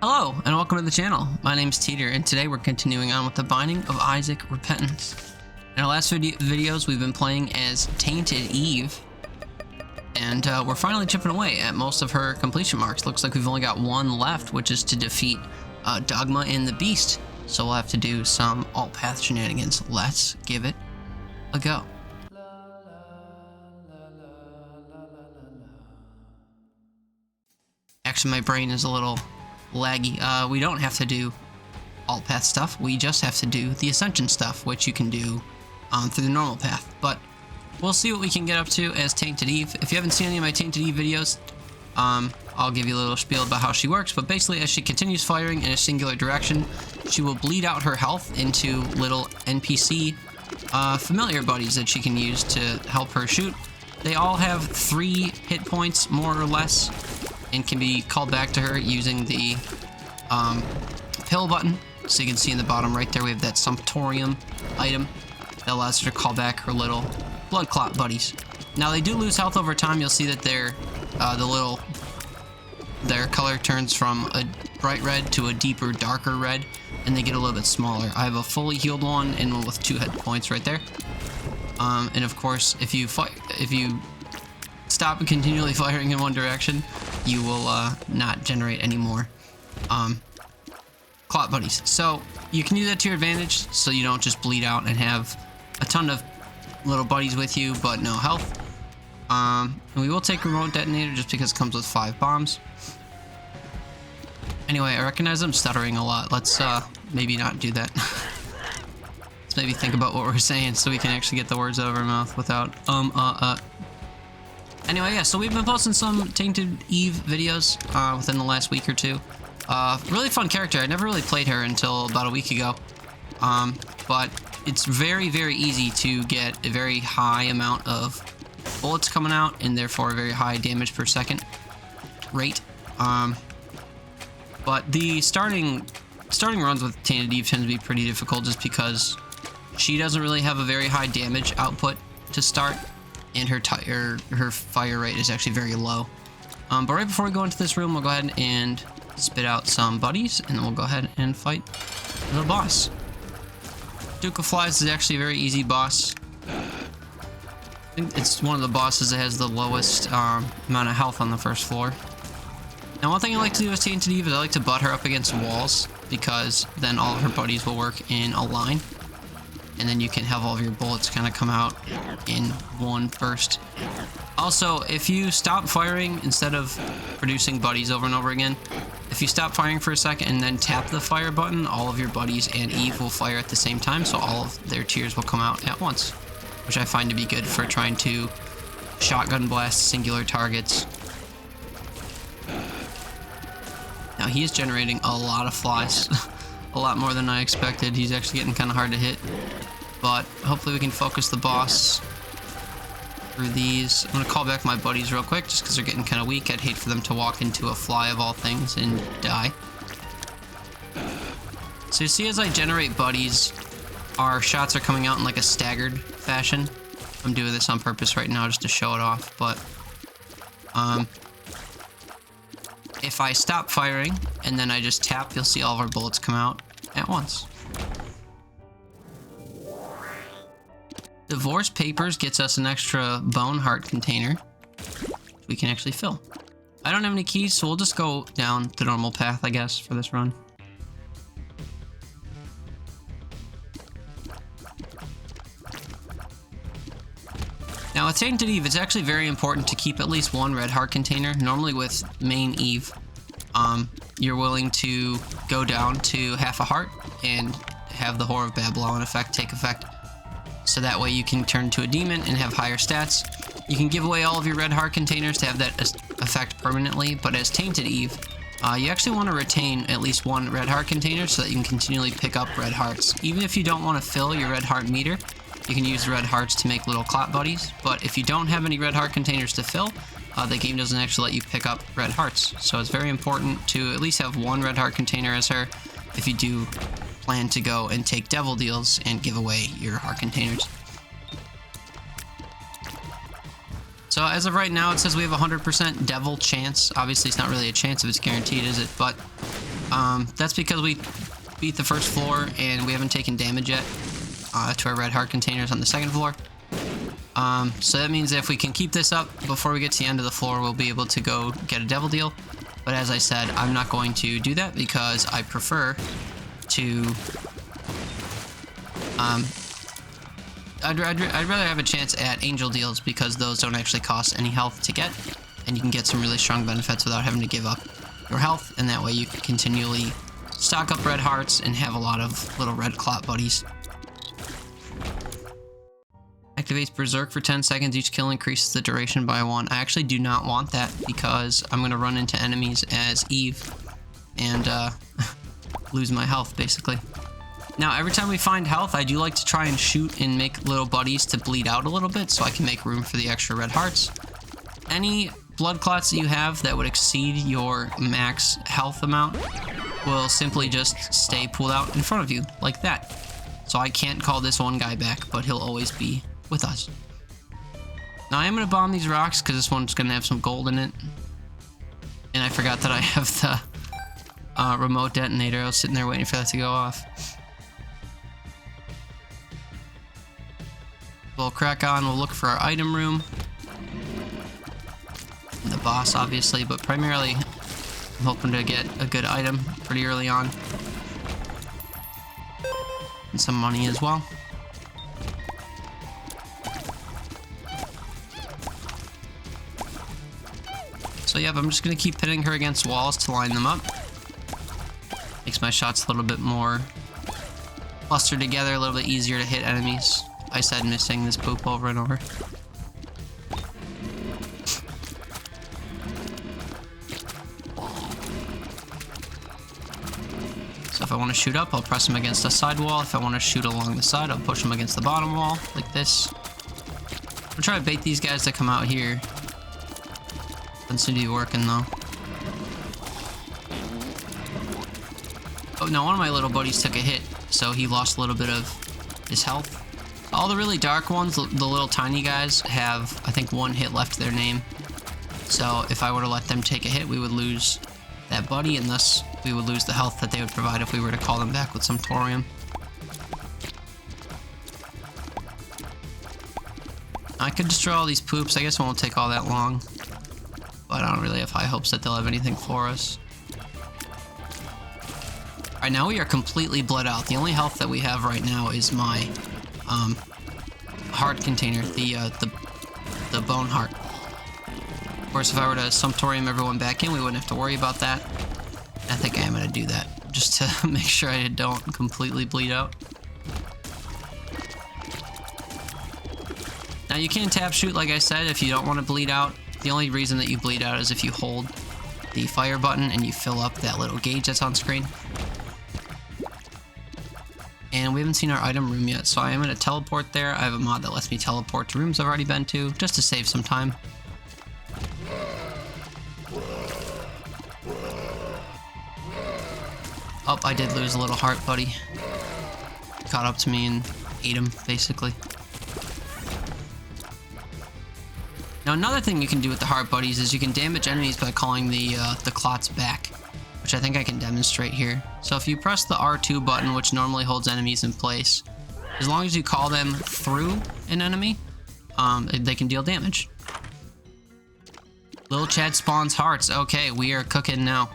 Hello, and welcome to the channel. My name's Teeter, and today we're continuing on with the Binding of Isaac Repentance. In our last videos, we've been playing as Tainted Eve, and we're finally chipping away at most of her completion marks. Looks like we've only got one left, which is to defeat Dogma and the Beast. So we'll have to do some alt-path shenanigans. Let's give it a go. Actually, my brain is a little laggy. We don't have to do alt-path stuff. We just have to do the Ascension stuff, which you can do through the normal path. But we'll see what we can get up to as Tainted Eve. If you haven't seen any of my Tainted Eve videos, I'll give you a little spiel about how she works. But basically, as she continues firing in a singular direction, she will bleed out her health into little NPC familiar buddies that she can use to help her shoot. They all have 3 hit points, more or less, and can be called back to her using the pill button. So you can see in the bottom right there, we have that Sumptorium item that allows her to call back her little blood clot buddies. Now they do lose health over time. You'll see that their color turns from a bright red to a deeper, darker red, and they get a little bit smaller. I have a fully healed one and one with 2 hit points right there. And of course, if you stop continually firing in one direction, you will not generate any more clot buddies. So you can use that to your advantage, so you don't just bleed out and have a ton of little buddies with you but no health. And we will take remote detonator just because it comes with 5 bombs. Anyway, I recognize I'm stuttering a lot. Let's maybe not do that. Let's maybe think about what we're saying so we can actually get the words out of our mouth without Anyway, yeah, so we've been posting some Tainted Eve videos within the last week or two. Really fun character. I never really played her until about a week ago. But it's very, very easy to get a very high amount of bullets coming out, and therefore a very high damage per second rate. But the starting runs with Tainted Eve tend to be pretty difficult just because she doesn't really have a very high damage output to start, and her fire rate is actually very low. But right before we go into this room, we'll go ahead and spit out some buddies, and then we'll go ahead and fight the boss. Duke of Flies is actually a very easy boss. I think it's one of the bosses that has the lowest amount of health on the first floor. Now, one thing I like to do with Tainted Eve is I like to butt her up against walls, because then all of her buddies will work in a line. And then you can have all of your bullets kind of come out in one burst. Also, if you stop firing instead of producing buddies over and over again, if you stop firing for a second and then tap the fire button, all of your buddies and Eve will fire at the same time, so all of their tears will come out at once, which I find to be good for trying to shotgun blast singular targets. Now he is generating a lot of flies. A lot more than I expected. He's actually getting kind of hard to hit, but hopefully we can focus the boss through these. I'm gonna call back my buddies real quick just because they're getting kind of weak. I'd hate for them to walk into a fly of all things and die. So you see, as I generate buddies, our shots are coming out in like a staggered fashion. I'm doing this on purpose right now just to show it off, but if I stop firing and then I just tap, you'll see all of our bullets come out at once. Divorce Papers gets us an extra bone heart container we can actually fill. I don't have any keys, so we'll just go down the normal path, I guess, for this run. Now with Tainted Eve, it's actually very important to keep at least 1 red heart container. Normally with main Eve, you're willing to go down to half a heart and have the Whore of Babylon effect take effect. So that way you can turn to a demon and have higher stats. You can give away all of your red heart containers to have that effect permanently, but as Tainted Eve, you actually want to retain at least 1 red heart container so that you can continually pick up red hearts. Even if you don't want to fill your red heart meter, you can use red hearts to make little clot buddies, but if you don't have any red heart containers to fill, the game doesn't actually let you pick up red hearts. So it's very important to at least have 1 red heart container as her if you do plan to go and take devil deals and give away your heart containers. So as of right now, it says we have a 100% devil chance. Obviously, it's not really a chance if it's guaranteed, is it? But That's because we beat the first floor and we haven't taken damage yet to our red heart containers on the second floor. So that means if we can keep this up before we get to the end of the floor, we'll be able to go get a devil deal. But as I said, I'm not going to do that because I prefer to... I'd rather have a chance at angel deals because those don't actually cost any health to get, and you can get some really strong benefits without having to give up your health, and that way you can continually stock up red hearts and have a lot of little red clot buddies. Activates Berserk for 10 seconds. Each kill increases the duration by 1. I actually do not want that because I'm going to run into enemies as Eve and lose my health, basically. Now, every time we find health, I do like to try and shoot and make little buddies to bleed out a little bit so I can make room for the extra red hearts. Any blood clots that you have that would exceed your max health amount will simply just stay pulled out in front of you, like that. So I can't call this one guy back, but he'll always be with us. Now, I am going to bomb these rocks because this one's going to have some gold in it. And I forgot that I have the remote detonator. I was sitting there waiting for that to go off. We'll crack on, we'll look for our item room. And the boss, obviously, but primarily I'm hoping to get a good item pretty early on. And some money as well. So yeah, I'm just going to keep hitting her against walls to line them up. Makes my shots a little bit more clustered together, a little bit easier to hit enemies. I said missing this poop over and over. So if I want to shoot up, I'll press him against the side wall. If I want to shoot along the side, I'll push him against the bottom wall, like this. I'll try to bait these guys to come out here. Doesn't seem to be working, though. Oh, no, one of my little buddies took a hit, so he lost a little bit of his health. All the really dark ones, the little tiny guys, have, I think, 1 hit left to their name. So if I were to let them take a hit, we would lose that buddy, and thus we would lose the health that they would provide if we were to call them back with some thorium. I could destroy all these poops. I guess it won't take all that long. But I don't really have high hopes that they'll have anything for us. Alright, now we are completely bled out. The only health that we have right now is my heart container, the bone heart. Of course, if I were to sumptorium everyone back in, we wouldn't have to worry about that. I think I am going to do that, just to make sure I don't completely bleed out. Now, you can tap shoot, like I said, if you don't want to bleed out. The only reason that you bleed out is if you hold the fire button and you fill up that little gauge that's on screen. And we haven't seen our item room yet, so I am going to teleport there. I have a mod that lets me teleport to rooms I've already been to, just to save some time. Oh, I did lose a little heart, buddy. Caught up to me and ate him, basically. Now, another thing you can do with the heart buddies is you can damage enemies by calling the clots back, which I think I can demonstrate here. So if you press the R2 button, which normally holds enemies in place, as long as you call them through an enemy, they can deal damage. Little Chad spawns hearts. Okay, we are cooking now.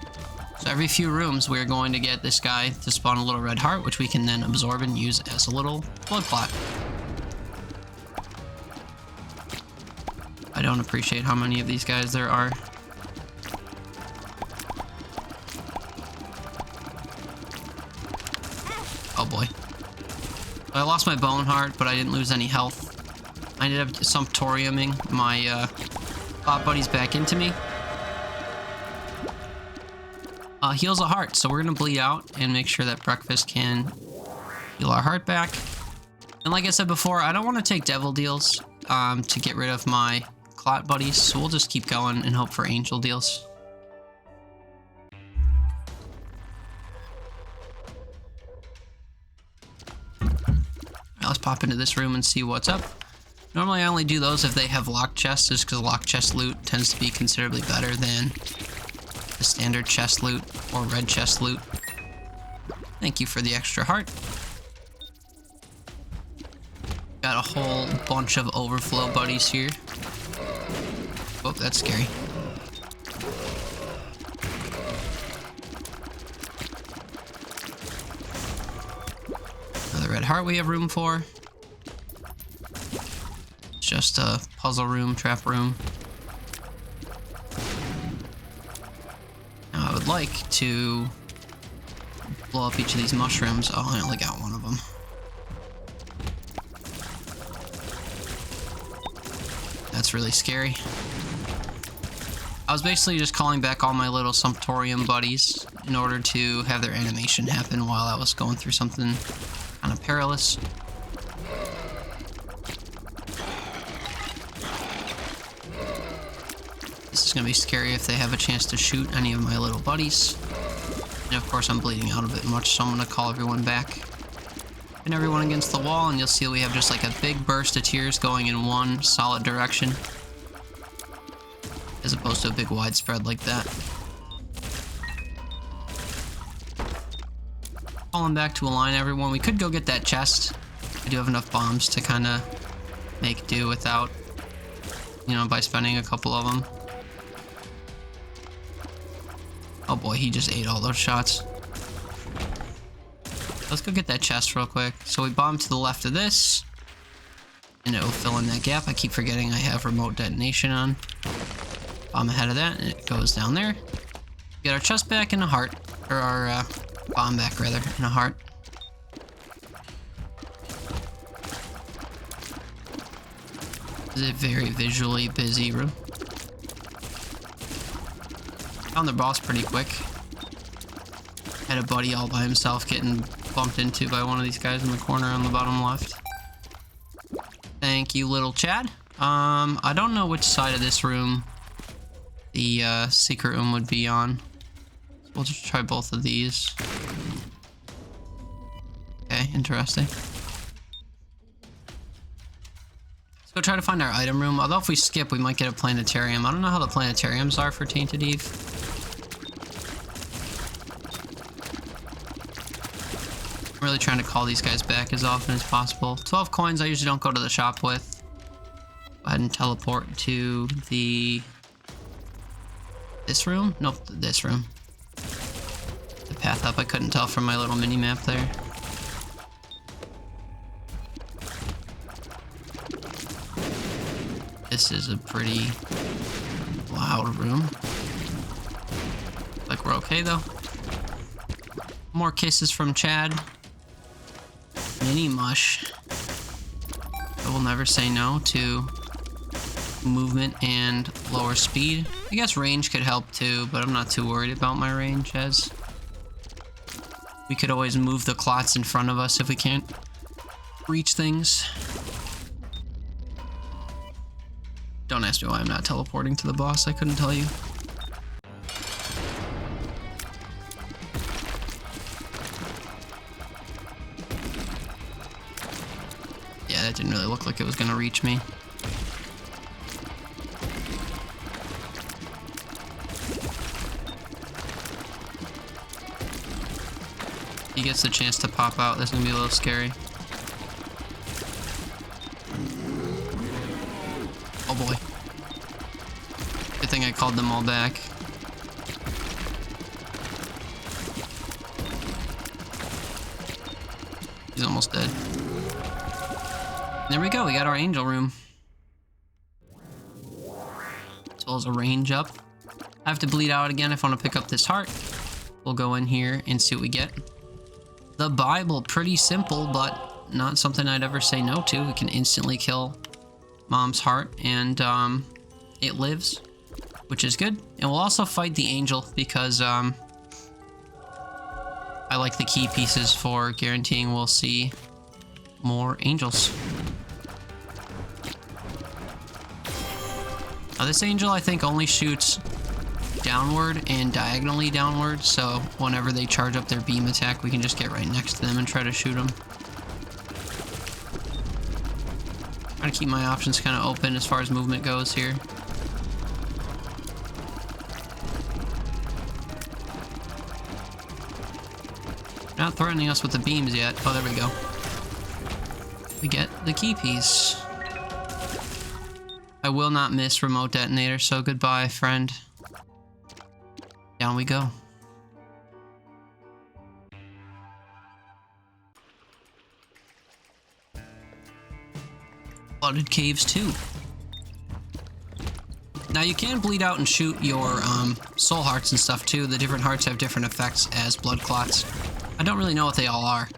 So every few rooms, we're going to get this guy to spawn a little red heart, which we can then absorb and use as a little blood clot. I don't appreciate how many of these guys there are. Oh boy. I lost my bone heart, but I didn't lose any health. I ended up sumptoriuming my bot buddies back into me. Heals a heart, so we're gonna bleed out and make sure that breakfast can heal our heart back. And like I said before, I don't want to take devil deals to get rid of my clot buddies, so we'll just keep going and hope for angel deals. Now let's pop into this room and see what's up. Normally I only do those if they have locked chests, just because locked chest loot tends to be considerably better than The standard chest loot or red chest loot. Thank you for the extra heart. Got a whole bunch of overflow buddies here. Oh, that's scary. Another red heart we have room for. It's just a puzzle room, trap room. Now I would like to blow up each of these mushrooms. Oh, I only got one of them. That's really scary. I was basically just calling back all my little Sumptorium buddies in order to have their animation happen while I was going through something kind of perilous. This is going to be scary if they have a chance to shoot any of my little buddies. And of course I'm bleeding out a bit much, so I'm going to call everyone back. And everyone against the wall, and you'll see we have just like a big burst of tears going in one solid direction. As opposed to a big widespread like that. Falling back to align everyone. We could go get that chest. I do have enough bombs to kind of make do without, you know, by spending a couple of them. Oh boy, he just ate all those shots. Let's go get that chest real quick. So we bomb to the left of this, and it will fill in that gap. I keep forgetting I have remote detonation on. Bomb ahead of that, and it goes down there. Get our chest back and a heart, or our bomb back rather, and a heart. This is a very visually busy room. Found the boss pretty quick. Had a buddy all by himself getting bumped into by one of these guys in the corner on the bottom left. Thank you, little Chad. I don't know which side of this room the secret room would be on. So we'll just try both of these. Okay, interesting. Let's go try to find our item room. Although if we skip, we might get a planetarium. I don't know how the planetariums are for Tainted Eve. I'm really trying to call these guys back as often as possible. 12 coins I usually don't go to the shop with. Go ahead and teleport to this room? Nope, this room. The path up, I couldn't tell from my little mini map there. This is a pretty loud room. Like we're okay though. More kisses from Chad. Mini mush. I will never say no to movement and lower speed. I guess range could help too, but I'm not too worried about my range, as we could always move the clots in front of us if we can't reach things. Don't ask me why I'm not teleporting to the boss, I couldn't tell you. Yeah, that didn't really look like it was gonna reach me. He gets the chance to pop out. That's gonna be a little scary. Oh boy. Good thing I called them all back. He's almost dead. There we go, we got our angel room. As well as a range up. I have to bleed out again if I want to pick up this heart. We'll go in here and see what we get. The Bible, pretty simple, but not something I'd ever say no to. We can instantly kill Mom's heart, and it lives, which is good. And we'll also fight the angel, because I like the key pieces for guaranteeing we'll see more angels. Now this angel, I think, only shoots downward and diagonally downward, so whenever they charge up their beam attack, we can just get right next to them and try to shoot them. Trying to keep my options kind of open as far as movement goes here. Not threatening us with the beams yet. Oh, there we go. We get the key piece. I will not miss remote detonator, so goodbye, friend. Down we go. Flooded caves too. Now you can bleed out and shoot your soul hearts and stuff too. The different hearts have different effects as blood clots. I don't really know what they all are.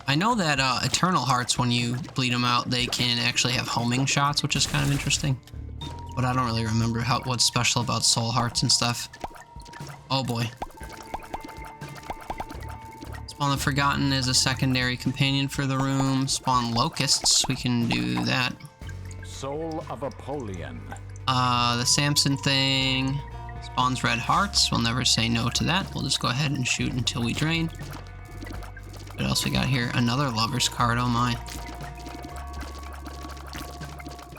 I know that eternal hearts, when you bleed them out, they can actually have homing shots, which is kind of interesting. But I don't really remember what's special about soul hearts and stuff. Oh boy. Spawn the Forgotten is a secondary companion for the room. Spawn locusts, we can do that. Soul of Apollyon. The Samson thing. Spawns red hearts. We'll never say no to that. We'll just go ahead and shoot until we drain. What else we got here? Another lover's card, oh my.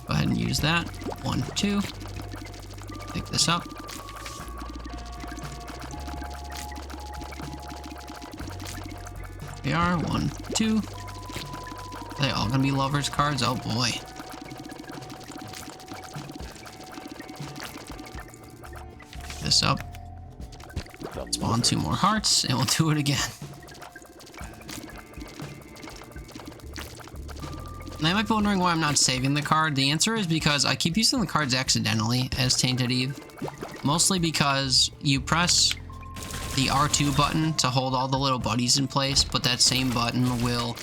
Go ahead and use that. 1, 2. Pick this up. We are 1, 2. Are they all gonna be lovers cards? Oh boy. Pick this up. Spawn 2 more hearts, and we'll do it again. Now you might be wondering why I'm not saving the card. The answer is because I keep using the cards accidentally as Tainted Eve. Mostly because you press the R2 button to hold all the little buddies in place, but that same button will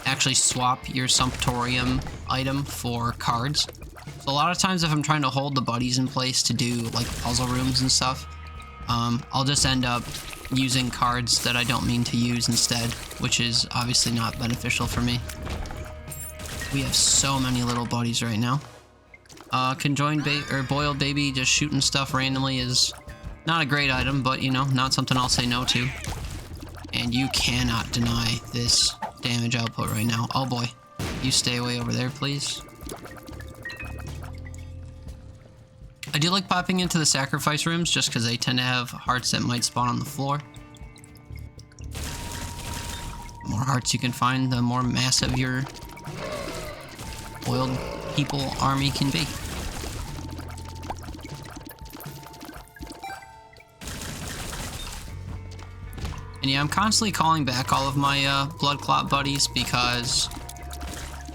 actually swap your Sumptorium item for cards. So a lot of times if I'm trying to hold the buddies in place to do like puzzle rooms and stuff, I'll just end up using cards that I don't mean to use instead, which is obviously not beneficial for me. We have so many little buddies right now. Conjoined boiled baby just shooting stuff randomly is not a great item, but you know, not something I'll say no to. And you cannot deny this damage output right now. Oh boy. You stay away over there, please. I do like popping into the sacrifice rooms just because they tend to have hearts that might spawn on the floor. The more hearts you can find, the more massive your boiled people army can be. And yeah, I'm constantly calling back all of my blood clot buddies because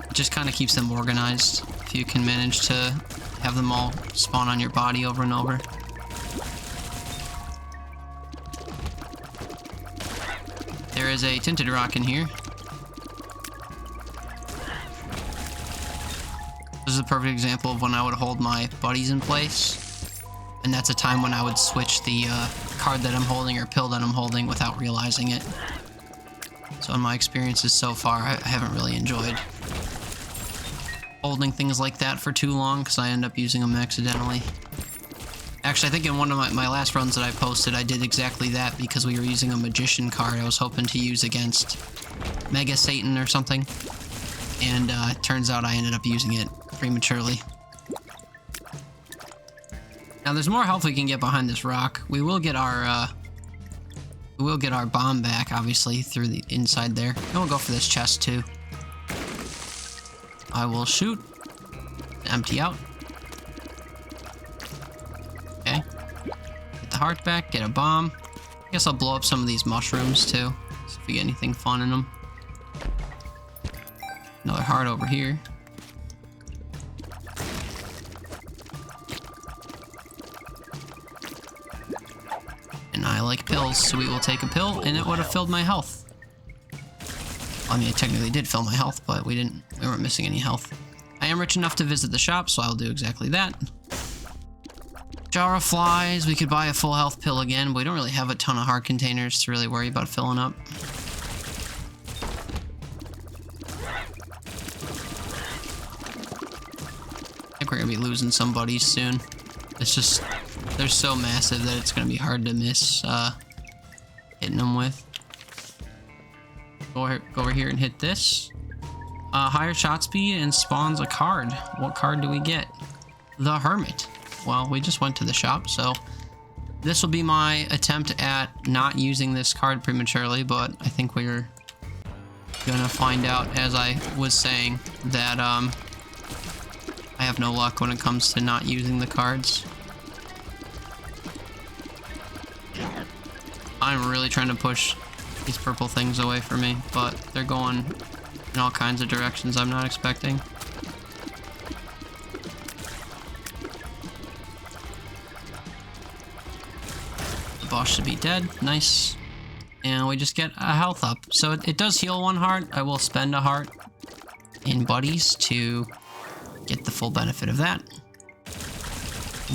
it just kind of keeps them organized. If you can manage to have them all spawn on your body over and over. There is a tinted rock in here. This is a perfect example of when I would hold my buddies in place. And that's a time when I would switch the card that I'm holding or pill that I'm holding without realizing it. So in my experiences so far, I haven't really enjoyed holding things like that for too long because I end up using them accidentally. Actually, I think in one of my last runs that I posted, I did exactly that because we were using a magician card I was hoping to use against Mega Satan or something. And it turns out I ended up using it prematurely. Now there's more health we can get behind this rock. We will get our bomb back, obviously, through the inside there. And we'll go for this chest too. I will shoot. Empty out. Okay. Get the heart back, get a bomb. I guess I'll blow up some of these mushrooms too. See if we get anything fun in them. Another heart over here. And I like pills, so we will take a pill, and it would have filled my health. I mean, it technically did fill my health, but we weren't missing any health. I am rich enough to visit the shop, so I'll do exactly that. Jar of flies, we could buy a full health pill again, but we don't really have a ton of heart containers to really worry about filling up. I think we're gonna be losing some buddies soon. It's just, they're so massive that it's gonna be hard to miss hitting them with. Go over here and hit this. Higher shot speed and spawns a card. What card do we get? The Hermit. Well, we just went to the shop, so this will be my attempt at not using this card prematurely, but I think we're gonna find out, as I was saying, that I have no luck when it comes to not using the cards. I'm really trying to push these purple things away from me, but they're going in all kinds of directions I'm not expecting. The boss should be dead. Nice. And we just get a health up. So it does heal 1 heart. I will spend a heart in buddies to get the full benefit of that.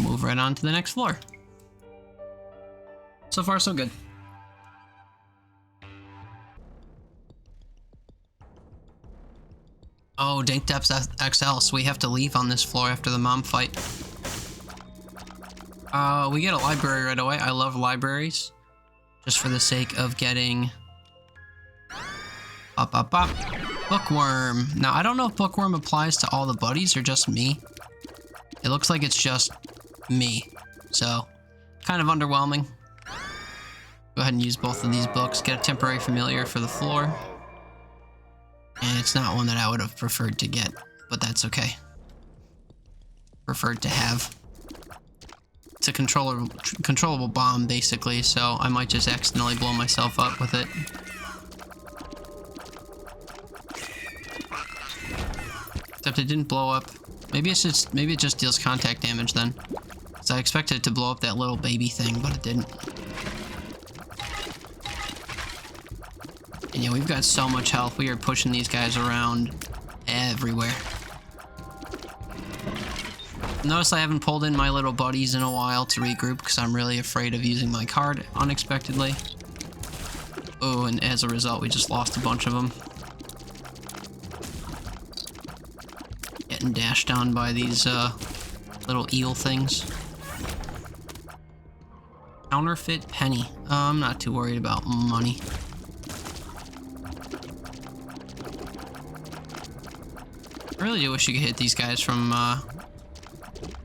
Move right on to the next floor. So far, so good. Oh, Dank Depths XL, so we have to leave on this floor after the mom fight. We get a library right away. I love libraries. Just for the sake of getting... Bookworm. Now, I don't know if Bookworm applies to all the buddies or just me. It looks like it's just me. So, kind of underwhelming. Go ahead and use both of these books. Get a temporary familiar for the floor. And it's not one that I would have preferred to get, but that's okay. Preferred to have. It's a controllable bomb, basically, so I might just accidentally blow myself up with it. Except it didn't blow up. Maybe it just deals contact damage then. So I expected it to blow up that little baby thing, but it didn't. And yeah, we've got so much health. We are pushing these guys around everywhere. Notice I haven't pulled in my little buddies in a while to regroup because I'm really afraid of using my card unexpectedly. Oh, and as a result, we just lost a bunch of them. Getting dashed on by these little eel things. Counterfeit penny. I'm not too worried about money. I really do wish you could hit these guys from, I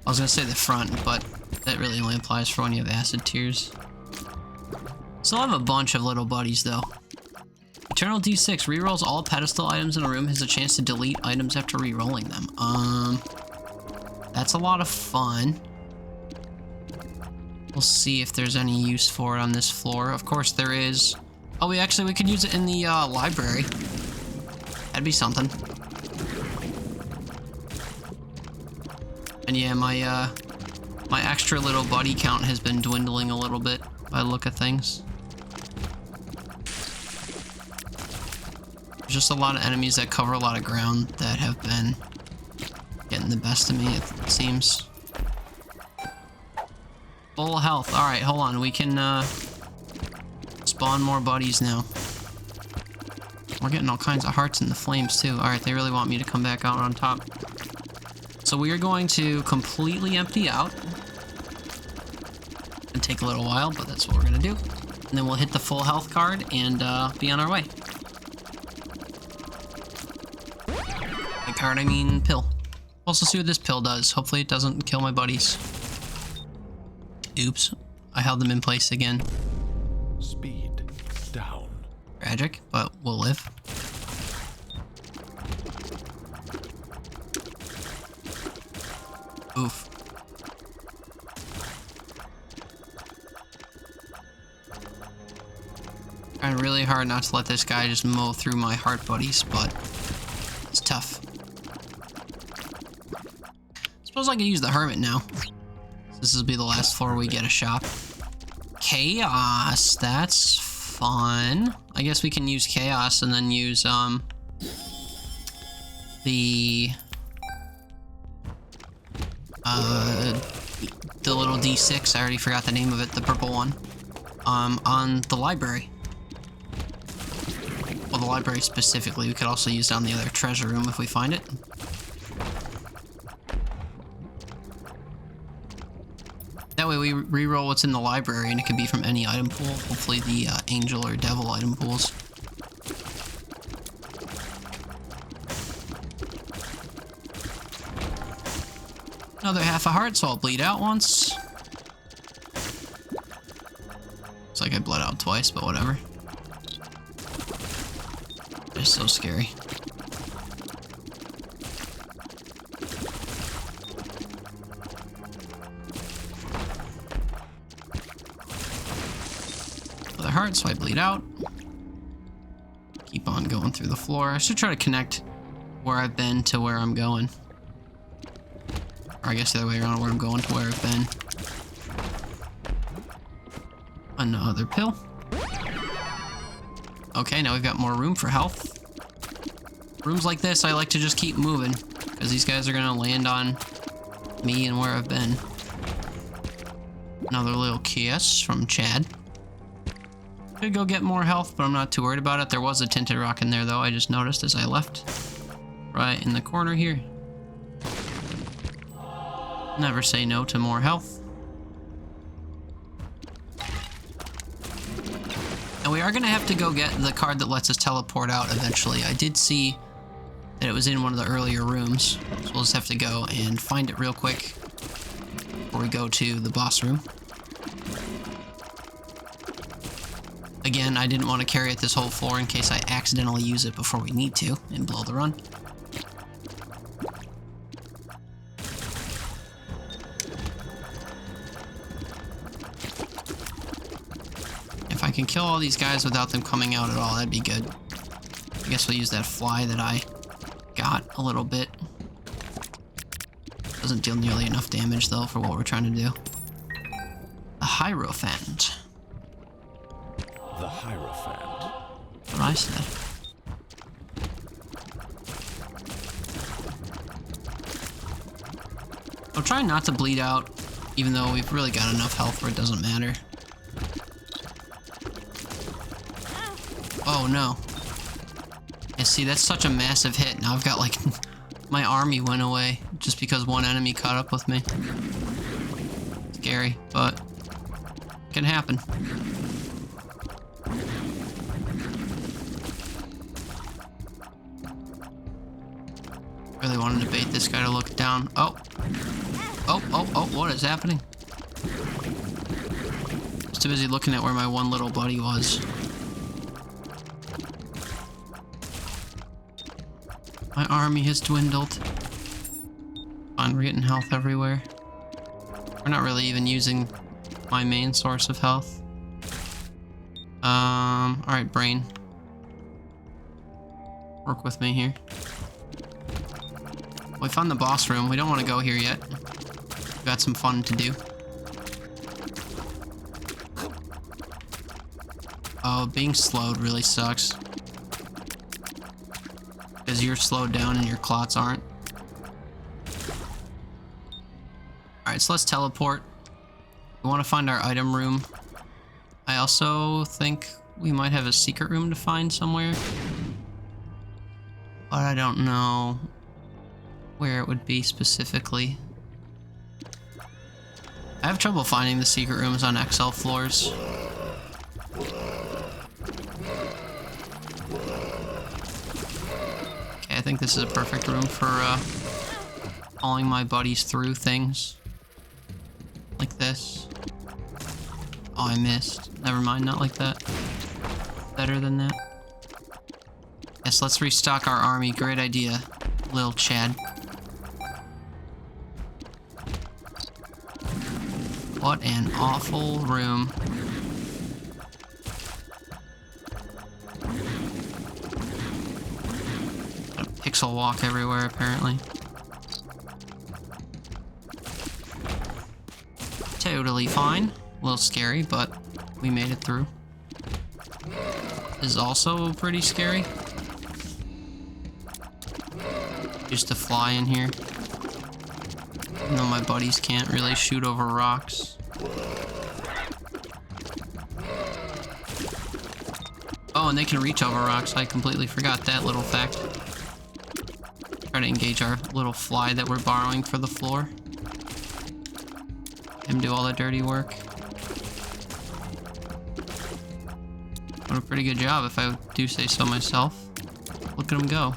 was gonna say the front, but that really only applies for when you have acid tears. Still have a bunch of little buddies, though. Eternal D6 rerolls all pedestal items in a room, has a chance to delete items after rerolling them. That's a lot of fun. We'll see if there's any use for it on this floor. Of course there is. Oh, we could use it in the, library. That'd be something. And yeah, my extra little buddy count has been dwindling a little bit by the look of things. There's just a lot of enemies that cover a lot of ground that have been getting the best of me, it seems. Full health. Alright, hold on. We can spawn more buddies now. We're getting all kinds of hearts in the flames too. Alright, they really want me to come back out on top. So we are going to completely empty out. It'll take a little while, but that's what we're going to do. And then we'll hit the full health card and be on our way. By card, I mean pill. Also see what this pill does. Hopefully it doesn't kill my buddies. Oops. I held them in place again. Speed down. Tragic, but we'll live. Oof. Trying really hard not to let this guy just mow through my heart buddies, but it's tough. Suppose I can use the hermit now. This will be the last floor we get a shop. Chaos, that's fun. I guess we can use chaos and then use the little D6, I already forgot the name of it, the purple one, on the library. Well, the library specifically. We could also use it on the other treasure room if we find it. That way we reroll what's in the library and it can be from any item pool, hopefully the angel or devil item pools. Another half a heart, so I'll bleed out once. like I bled out twice, but whatever. It's so scary. Another heart, so I bleed out. Keep on going through the floor. I should try to connect where I've been to where I'm going. Or I guess the other way around, where I'm going to where I've been. Another pill. Okay, now we've got more room for health. Rooms like this, I like to just keep moving, because these guys are gonna land on me and where I've been. Another little kiss from Chad. Could go get more health, but I'm not too worried about it. There was a tinted rock in there, though. I just noticed as I left. Right in the corner here. Never say no to more health. And we are going to have to go get the card that lets us teleport out eventually. I did see that it was in one of the earlier rooms. So we'll just have to go and find it real quick before we go to the boss room. Again, I didn't want to carry it this whole floor in case I accidentally use it before we need to and blow the run. If I can kill all these guys without them coming out at all, that'd be good. I guess we'll use that fly that I got a little bit. Doesn't deal nearly enough damage, though, for what we're trying to do. A Hierophant. The Hierophant. That's what I said. I'm trying not to bleed out, even though we've really got enough health where it doesn't matter. Oh no. Yeah, see, that's such a massive hit. Now I've got like... my army went away just because one enemy caught up with me. Scary, but... can happen. Really wanted to bait this guy to look down. Oh! Oh, what is happening? I was too busy looking at where my one little buddy was. My army has dwindled. Fine, we're getting health everywhere. We're not really even using my main source of health. Alright, brain. Work with me here. We found the boss room. We don't want to go here yet. We've got some fun to do. Oh, being slowed really sucks. Because you're slowed down and your clots aren't. Alright, so let's teleport. We want to find our item room. I also think we might have a secret room to find somewhere. But I don't know where it would be specifically. I have trouble finding the secret rooms on XL floors. Okay, I think this is a perfect room for hauling my buddies through things. Like this. Oh, I missed. Never mind, not like that. Better than that. Yes, let's restock our army. Great idea, Lil Chad. What an awful room. Got a pixel walk everywhere, apparently. Totally fine. A little scary, but we made it through. This is also pretty scary. Just a fly in here. No, my buddies can't really shoot over rocks. Oh, and they can reach over rocks. I completely forgot that little fact. Try to engage our little fly that we're borrowing for the floor. Him do all the dirty work. Doing a pretty good job, if I do say so myself. Look at him go.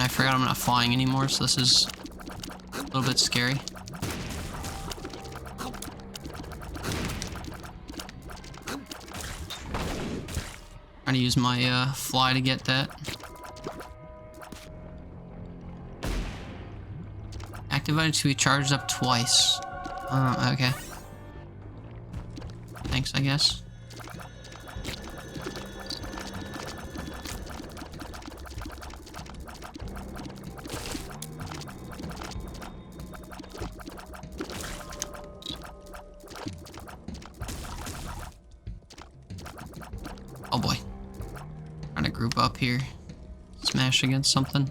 I forgot I'm not flying anymore, so this is a little bit scary. Trying to use my fly to get that. Active items to be charged up twice. Okay. Thanks, I guess. Oh boy. Trying to group up here. Smash against something.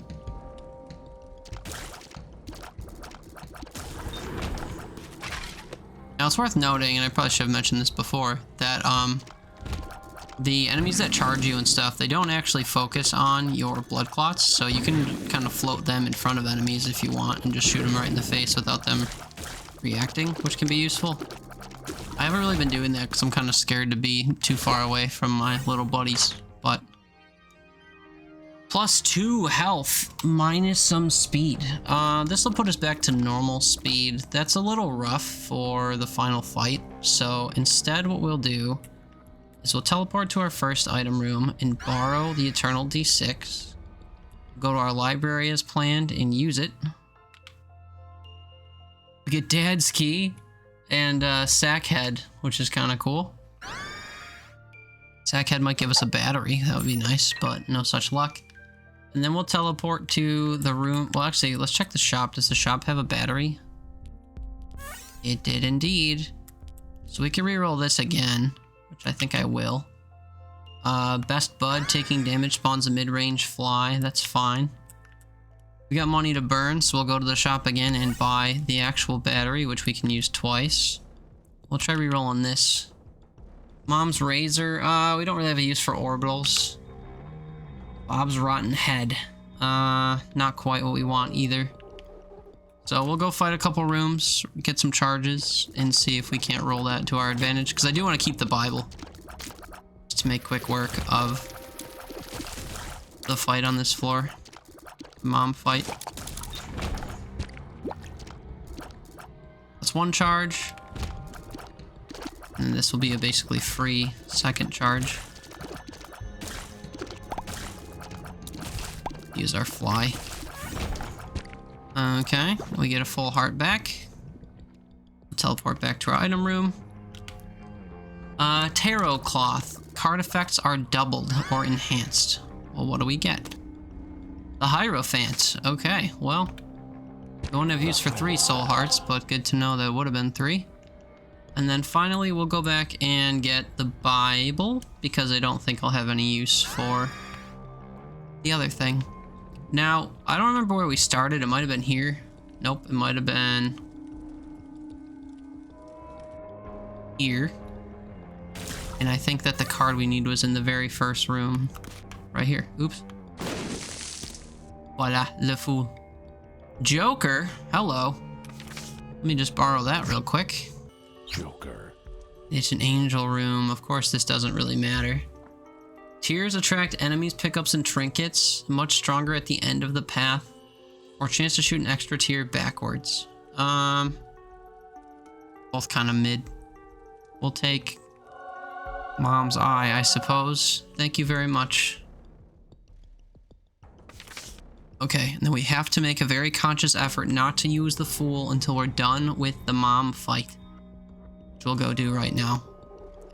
Now it's worth noting, and I probably should have mentioned this before, that the enemies that charge you and stuff, they don't actually focus on your blood clots, so you can kind of float them in front of enemies if you want and just shoot them right in the face without them reacting, which can be useful. I haven't really been doing that because I'm kind of scared to be too far away from my little buddies, but +2 health, minus some speed. This will put us back to normal speed. That's a little rough for the final fight, so instead what we'll do is we'll teleport to our first item room and borrow the Eternal D6. Go to our library as planned and use it. We get Dad's Key and Sackhead, which is kind of cool. Sackhead might give us a battery, that would be nice, but no such luck. And then we'll teleport to the room. Well, actually, let's check the shop. Does the shop have a battery? It did indeed. So we can reroll this again, which I think I will. Best Bud, taking damage spawns a mid-range fly. That's fine. We got money to burn, so we'll go to the shop again and buy the actual battery, which we can use twice. We'll try rerolling this. Mom's Razor. We don't really have a use for orbitals. Bob's Rotten Head. Not quite what we want either. So we'll go fight a couple rooms, get some charges, and see if we can't roll that to our advantage. Because I do want to keep the Bible. Just to make quick work of the fight on this floor. Mom fight. That's one charge. And this will be a basically free second charge. Use our fly. Okay, we get a full heart back. Teleport back to our item room. Tarot Cloth. Card effects are doubled or enhanced. Well, what do we get? The Hierophant. Okay, well, we won't have use for 3 soul hearts, but good to know that it would have been 3. And then finally, we'll go back and get the Bible, because I don't think I'll have any use for the other thing. Now, I don't remember where we started. It might have been here. Nope, it might have been here. And I think that the card we need was in the very first room. Right here. Oops. Voila, le fou. Joker? Hello. Let me just borrow that real quick. Joker. It's an angel room. Of course, this doesn't really matter. Tears attract enemies, pickups, and trinkets. Much stronger at the end of the path. Or chance to shoot an extra tear backwards. Both kind of mid. We'll take Mom's Eye, I suppose. Thank you very much. Okay, and then we have to make a very conscious effort not to use the Fool until we're done with the Mom fight. Which we'll go do right now.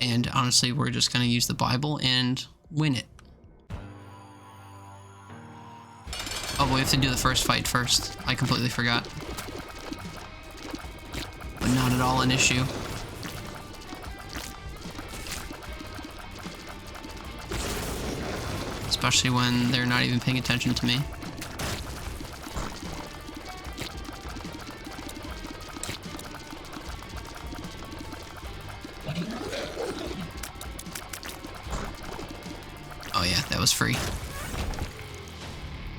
And honestly, we're just going to use the Bible and win it. Oh, but we have to do the first fight first. I completely forgot. But not at all an issue. Especially when they're not even paying attention to me. Oh yeah, that was free.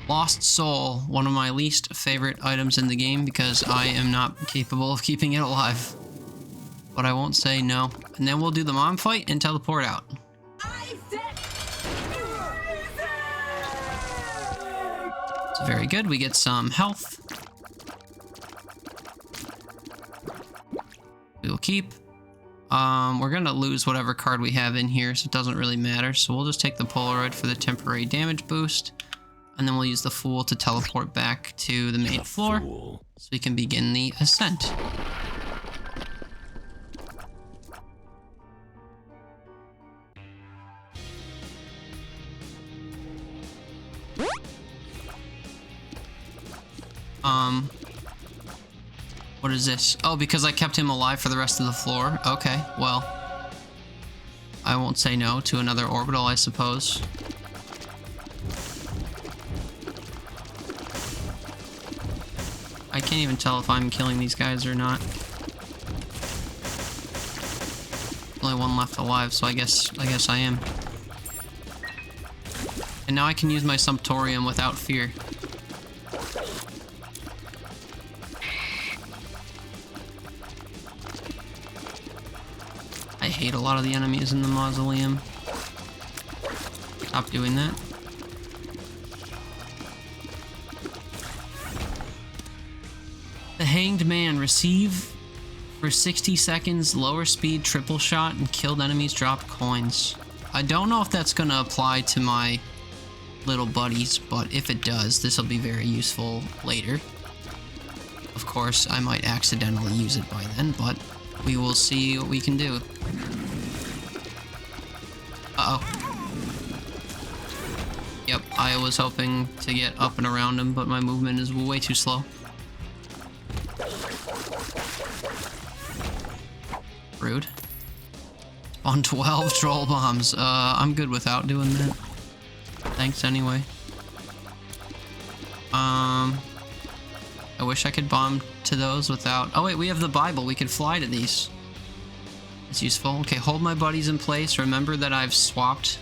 Lost Soul, one of my least favorite items in the game because I am not capable of keeping it alive. But I won't say no. And then we'll do the Mom fight and teleport out. Very good. We get some health. We will keep. We're gonna lose whatever card we have in here, so it doesn't really matter. So we'll just take the Polaroid for the temporary damage boost, and then we'll use the Fool to teleport back to the main floor, so we can begin the ascent. What is this? Oh, because I kept him alive for the rest of the floor? Okay, well, I won't say no to another orbital, I suppose. I can't even tell if I'm killing these guys or not. Only one left alive, so I guess I am. And now I can use my Sumptorium without fear. I hate a lot of the enemies in the mausoleum. Stop doing that. The Hanged Man. Receive for 60 seconds, lower speed, triple shot, and killed enemies drop coins. I don't know if that's gonna apply to my little buddies, but if it does, this will be very useful later. Of course, I might accidentally use it by then, but we will see what we can do. Uh-oh. Yep, I was hoping to get up and around him, but my movement is way too slow. Rude. On 12 troll bombs. I'm good without doing that. Thanks anyway. I wish I could bomb to those without... Oh wait, we have the Bible. We could fly to these. It's useful. Okay, hold my buddies in place. Remember that I've swapped.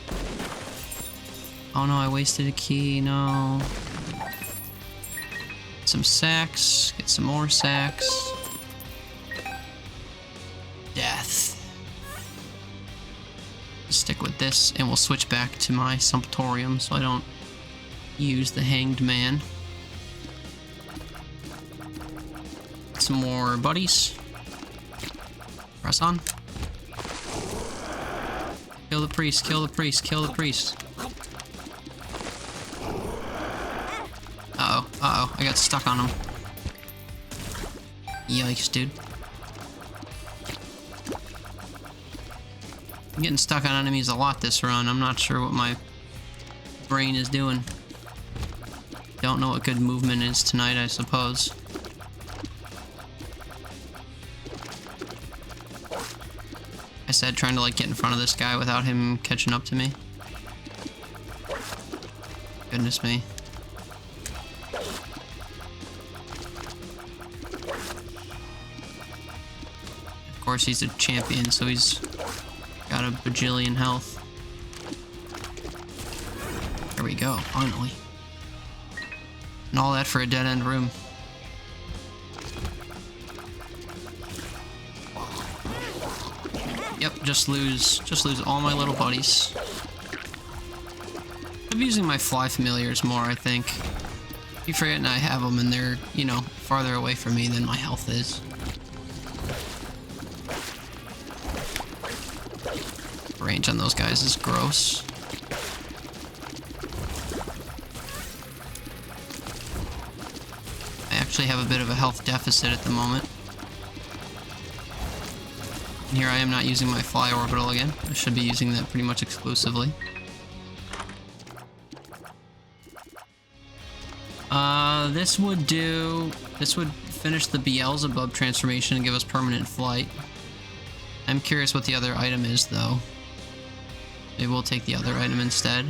Oh no, I wasted a key. No. Some sacks. Get some more sacks. Death. Stick with this, and we'll switch back to my Sumptorium so I don't use the Hanged Man. Some more buddies. Press on. Kill the priest, kill the priest, kill the priest. Uh-oh, uh-oh, I got stuck on him. Yikes, dude. I'm getting stuck on enemies a lot this run. I'm not sure what my brain is doing. Don't know what good movement is tonight, I suppose. I said trying to like get in front of this guy without him catching up to me. Goodness me. Of course he's a champion, so he's got a bajillion health. There we go, finally. And all that for a dead-end room. Yep, just lose all my little buddies. I'm using my fly familiars more, I think. You forget I have them and they're, you know, farther away from me than my health is. Range on those guys is gross. I actually have a bit of a health deficit at the moment. And here I am not using my fly orbital again. I should be using that pretty much exclusively. This would finish the Beelzebub transformation and give us permanent flight. I'm curious what the other item is, though. Maybe we'll take the other item instead.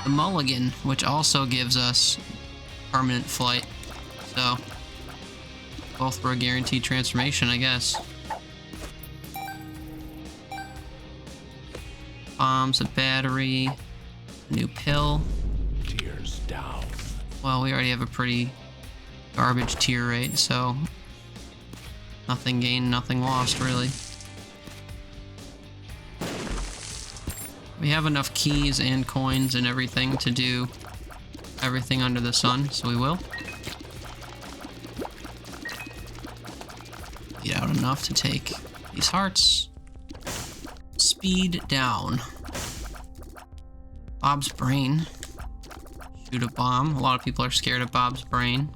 The Mulligan, which also gives us permanent flight. So, both were a guaranteed transformation, I guess. Bombs, a battery, a new pill. Tears down. Well, we already have a pretty garbage tier rate, so nothing gained, nothing lost, really. We have enough keys and coins and everything to do everything under the sun, so we will. Get out enough to take these hearts. Speed down. Bob's brain. Shoot a bomb. A lot of people are scared of Bob's brain.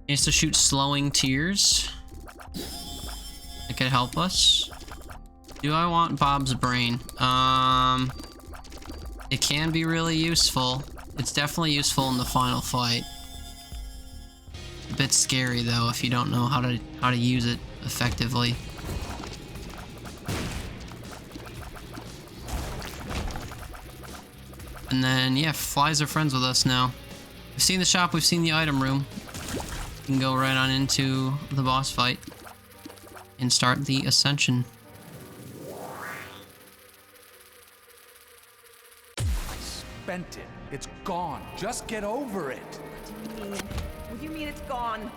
He has to shoot slowing tears. That could help us. Do I want Bob's brain? It can be really useful. It's definitely useful in the final fight. A bit scary though if you don't know how to use it effectively. And then yeah, flies are friends with us now. We've seen the shop, we've seen the item room. We can go right on into the boss fight and start the ascension. Spent it. It's gone. Just get over it. What do you mean? What do you mean it's gone?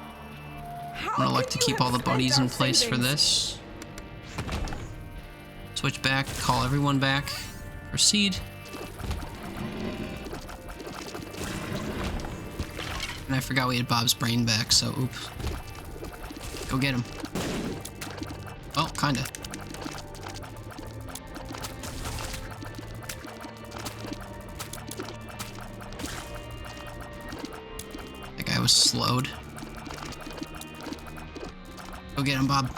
How I'm gonna like to could you keep all the have spent buddies our in place for savings? this. Switch back, call everyone back. Proceed. And I forgot we had Bob's brain back, so oops. Go get him. Oh, kinda. That guy was slowed. Go get him, Bob.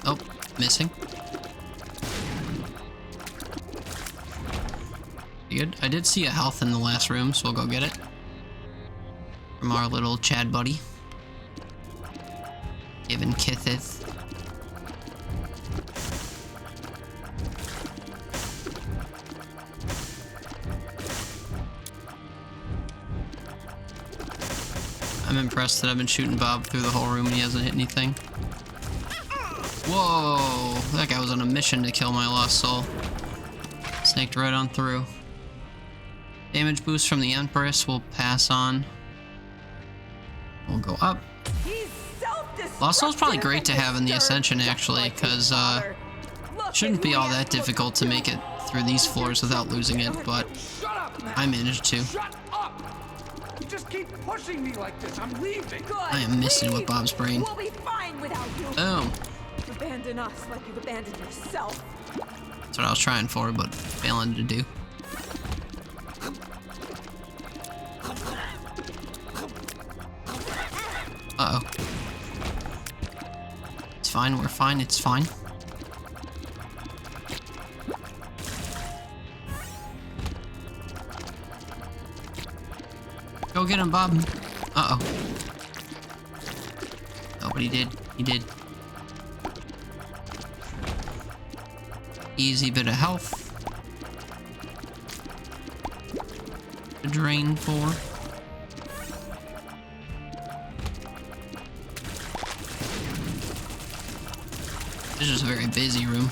Oh, missing. Good. I did see a health in the last room, so we'll go get it. From our little Chad buddy. Given Kithith. I'm impressed that I've been shooting Bob through the whole room and he hasn't hit anything. Whoa! That guy was on a mission to kill my lost soul. Snaked right on through. Damage boost from the Empress will pass on. We'll go up. Lost Soul's probably great to have in the Ascension, actually, because shouldn't be all that difficult to make it through these floors without losing it, but I managed to. Shut up! You just keep pushing me like this. I'm leaving. I am missing with Bob's brain. We'll be fine without you. Boom. Abandon us like you've abandoned yourself. That's what I was trying for, but failing to do. Uh-oh. It's fine, we're fine, it's fine. Go get him, Bob. Uh-oh. Oh, but he did. He did. Easy bit of health. To drain for. This is a very busy room.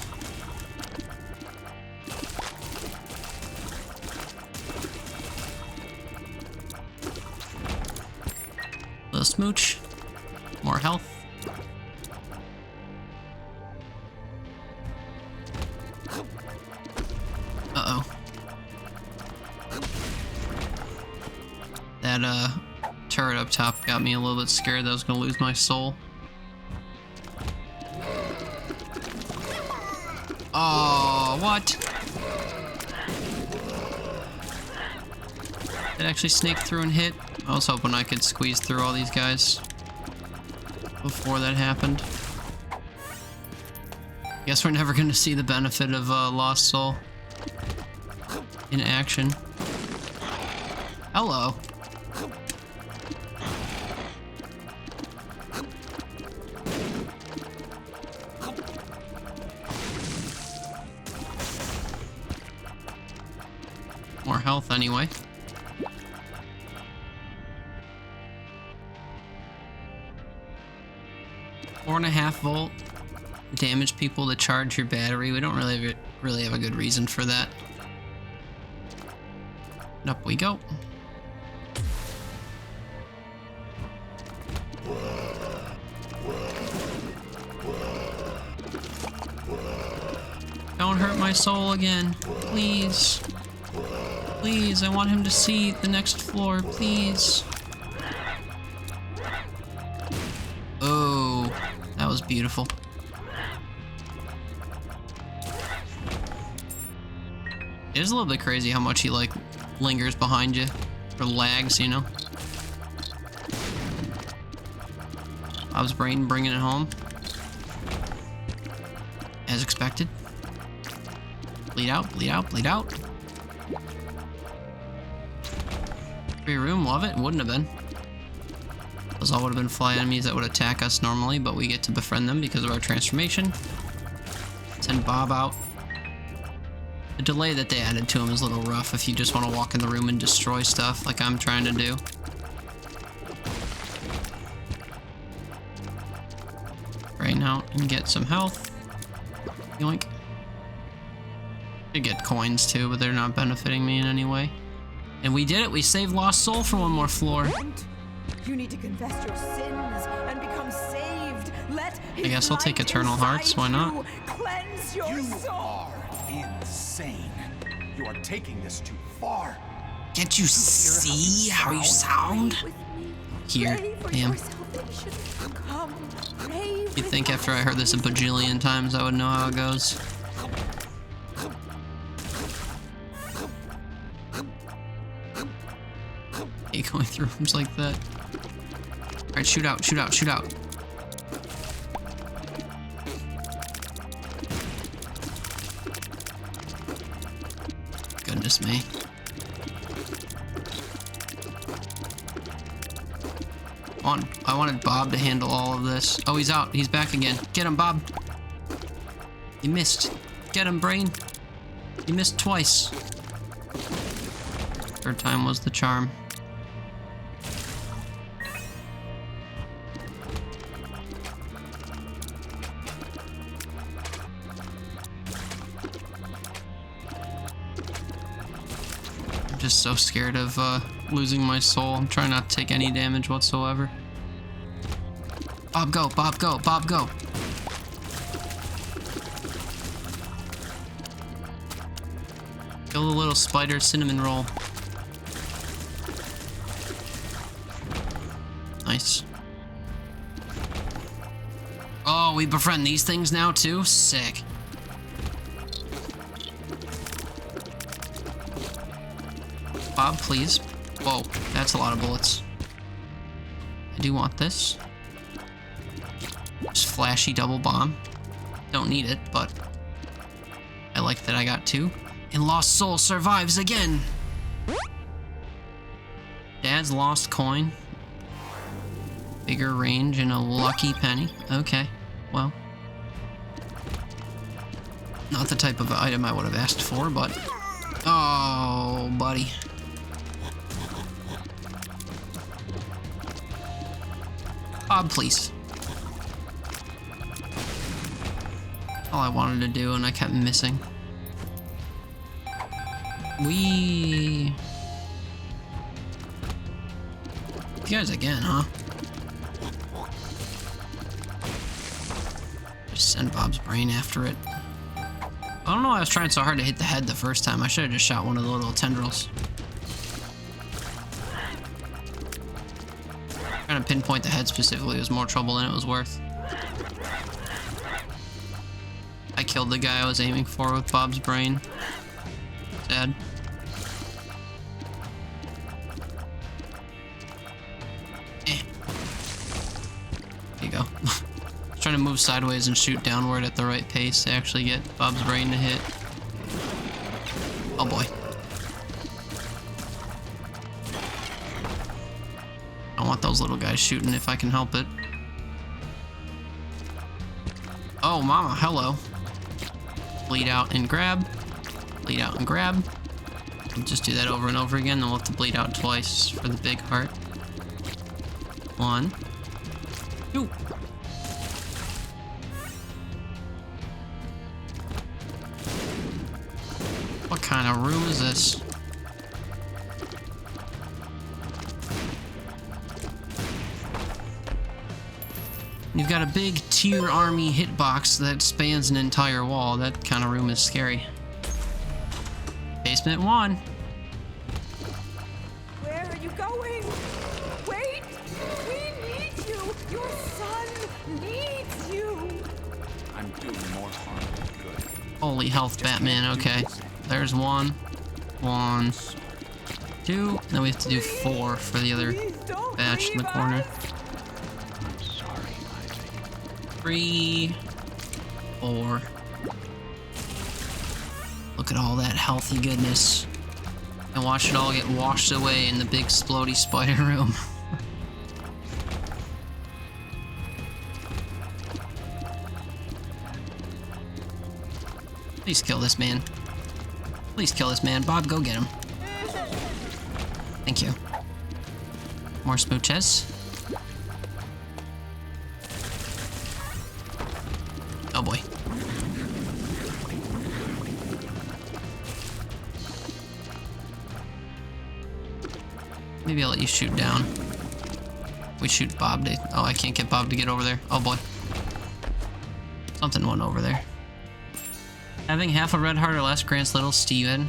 Little smooch. More health. Uh-oh. That, turret up top got me a little bit scared that I was gonna lose my soul. Oh, what? It actually snaked through and hit. I was hoping I could squeeze through all these guys before that happened. Guess we're never gonna see the benefit of Lost Soul in action. Hello. More health anyway. Four and a half volt damage people to charge your battery. We don't really have a good reason for that. And up we go. Don't hurt my soul again, please. Please, I want him to see the next floor, please. Oh, that was beautiful. It is a little bit crazy how much he, like, lingers behind you. Or lags, you know? Bob's brain bringing it home. As expected. Bleed out, bleed out, bleed out. Free room, love it. Wouldn't have been. Those all would have been fly enemies that would attack us normally, but we get to befriend them because of our transformation. Send Bob out. The delay that they added to him is a little rough if you just want to walk in the room and destroy stuff like I'm trying to do. Right now, and get some health. Yoink. Could get coins too, but they're not benefiting me in any way. And we did it. We saved Lost Soul for one more floor. You need to confess your sins and become saved. Let I guess I'll take Eternal Hearts. Why not? Cleanse your You soul. are insane. You are taking this too far. Can't you see how you sound? Here, damn. You'd think after I heard this a bajillion times I would know how it goes. Hate going through rooms like that. Alright, shoot out, shoot out, shoot out. Goodness me. On. I wanted Bob to handle all of this. Oh, he's out. He's back again. Get him, Bob. You missed. Get him, brain. You missed twice. Third time was the charm. I'm just so scared of losing my soul. I'm trying not to take any damage whatsoever. Bob, go, Bob, go, Bob, go. Kill the little spider cinnamon roll. Nice. Oh, we befriend these things now too? Sick. Bob, please. Whoa, that's a lot of bullets. I do want this. Just flashy double bomb. Don't need it, but I like that I got two. And Lost Soul survives again. Dad's lost coin. Bigger range and a lucky penny. Okay, well. Not the type of item I would have asked for, but... Oh, buddy. Bob, please. All I wanted to do, and I kept missing. You guys again, huh? Just send Bob's brain after it. I don't know why I was trying so hard to hit the head the first time. I should have just shot one of the little tendrils. Trying to pinpoint the head specifically was more trouble than it was worth. I killed the guy I was aiming for with Bob's brain. Sad. There you go. Trying to move sideways and shoot downward at the right pace to actually get Bob's brain to hit. Oh boy. I don't want those little guys shooting if I can help it. Oh, mama, hello. Bleed out and grab. Bleed out and grab. We'll just do that over and over again, then we'll have to bleed out twice for the big heart. 1, 2. What kind of room is this? You've got a big tier army hitbox that spans an entire wall. That kind of room is scary. Basement 1. going. Wait! We need you! Your son needs you! I'm doing more harm than good. Holy health, Batman. Okay. There's one. One. Two. Then we have to do 4 for the other Please don't batch in the leave corner. us. I'm sorry, Ivy. 3. 4. Look at all that healthy goodness. And watch it all get washed away in the big splody spider room. Please kill this man. Please kill this man. Bob, go get him. Thank you. More smooches. Oh boy. Maybe I'll let you shoot down. We shoot Bob to... Oh, I can't get Bob to get over there. Oh boy. Something went over there. Having half a red heart or less grants little Steven.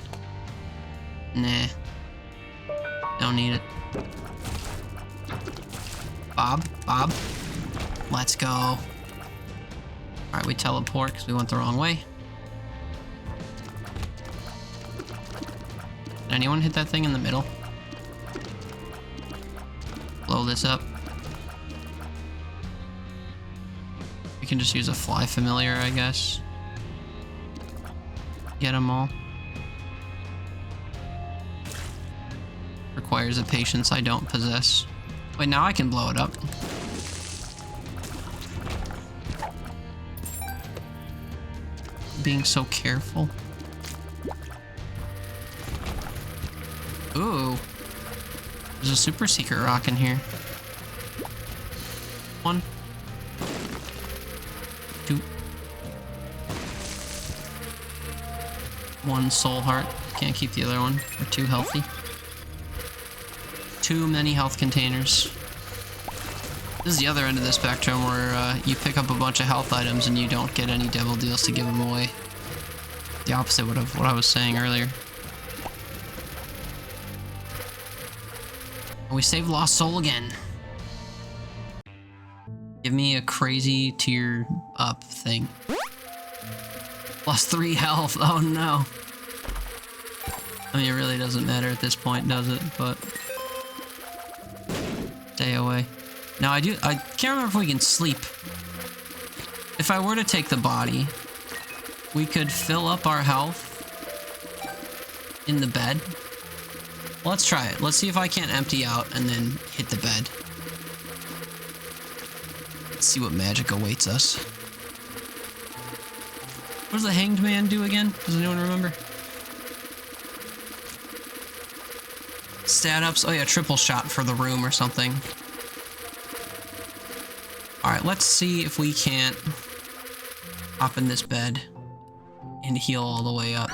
Nah. Don't need it. Bob? Bob? Let's go. Alright, we teleport because we went the wrong way. Did anyone hit that thing in the middle? Blow this up. We can just use a fly familiar, I guess. Get them all. Requires a patience I don't possess. Wait, now I can blow it up. Being so careful. Ooh. There's a super secret rock in here. 1. 2. 1 soul heart. Can't keep the other one. We're too healthy. Too many health containers. This is the other end of the spectrum where you pick up a bunch of health items and you don't get any devil deals to give them away. The opposite of what I was saying earlier. We saved Lost Soul again. Give me a crazy tear up thing. Plus 3 health. Oh no. I mean, it really doesn't matter at this point, does it? But stay away. Now I can't remember if we can sleep. If I were to take the body, we could fill up our health in the bed. Well, let's try it. Let's see if I can't empty out and then hit the bed. Let's see what magic awaits us. What does the Hanged Man do again? Does anyone remember? Stat ups. Oh yeah, triple shot for the room or something. Alright, let's see if we can't hop in this bed and heal all the way up.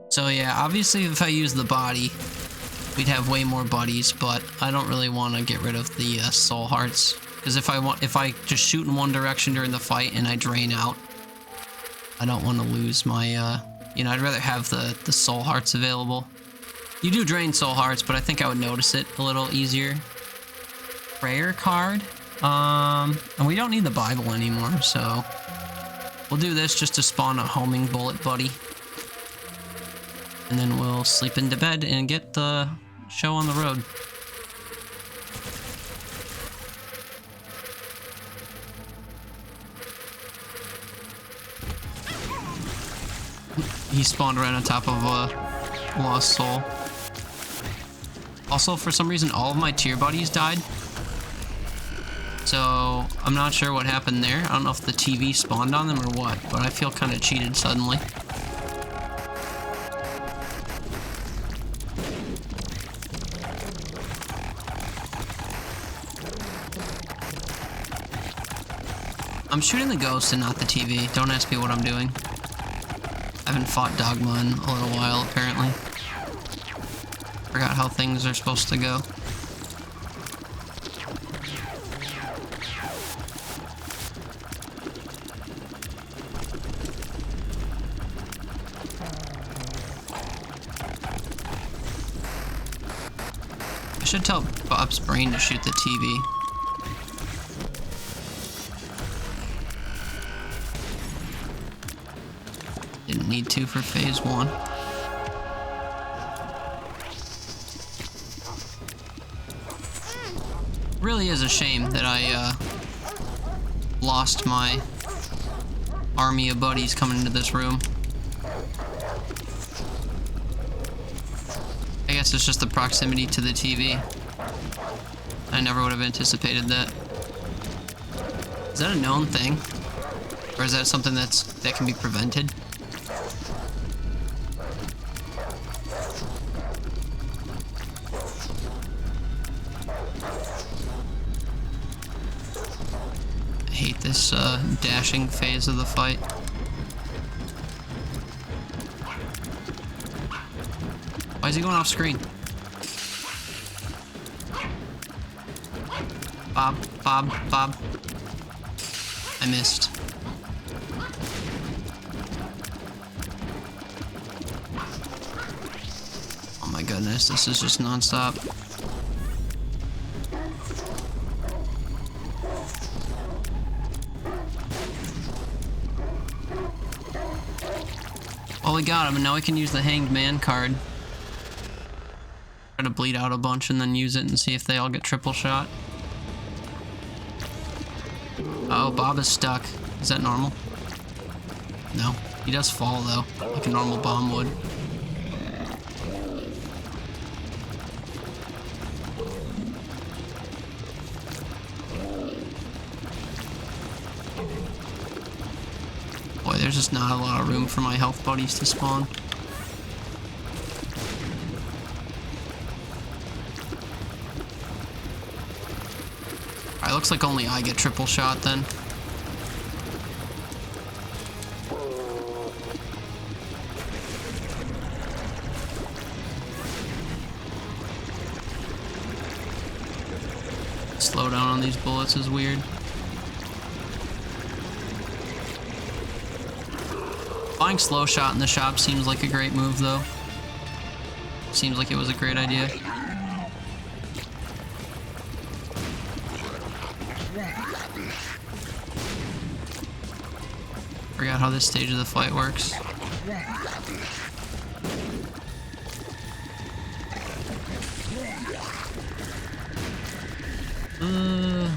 So yeah, obviously if I use the body, we'd have way more buddies, but I don't really want to get rid of the soul hearts. Because if I just shoot in one direction during the fight and I drain out, I don't want to lose my, you know, I'd rather have the soul hearts available. You do drain soul hearts, but I think I would notice it a little easier. Prayer card. And we don't need the Bible anymore, so we'll do this just to spawn a homing bullet buddy. And then we'll sleep into bed and get the show on the road. He spawned right on top of a lost soul. Also, for some reason, all of my tier buddies died. So, I'm not sure what happened there. I don't know if the TV spawned on them or what, but I feel kind of cheated suddenly. I'm shooting the ghost and not the TV. Don't ask me what I'm doing. I haven't fought Dogma in a little while, apparently. Forgot how things are supposed to go. I should tell Bob's brain to shoot the TV. Didn't need to for phase 1. Really is a shame that I lost my army of buddies coming into this room. I guess it's just the proximity to the TV. I never would have anticipated that. Is that a known thing? Or is that something that can be prevented? I hate this dashing phase of the fight. Why is he going off screen? Bob, Bob, Bob. I missed. Oh my goodness, this is just non-stop. Well, we got him, and now we can use the Hanged Man card. Try to bleed out a bunch and then use it and see if they all get triple shot. Oh, Bob is stuck. Is that normal? No. He does fall, though, like a normal bomb would. Boy, there's just not a lot of room for my health buddies to spawn. Alright, looks like only I get triple shot then. Slow down on these bullets is weird. Buying slow shot in the shop seems like a great move though. Seems like it was a great idea. Forgot how this stage of the fight works. Am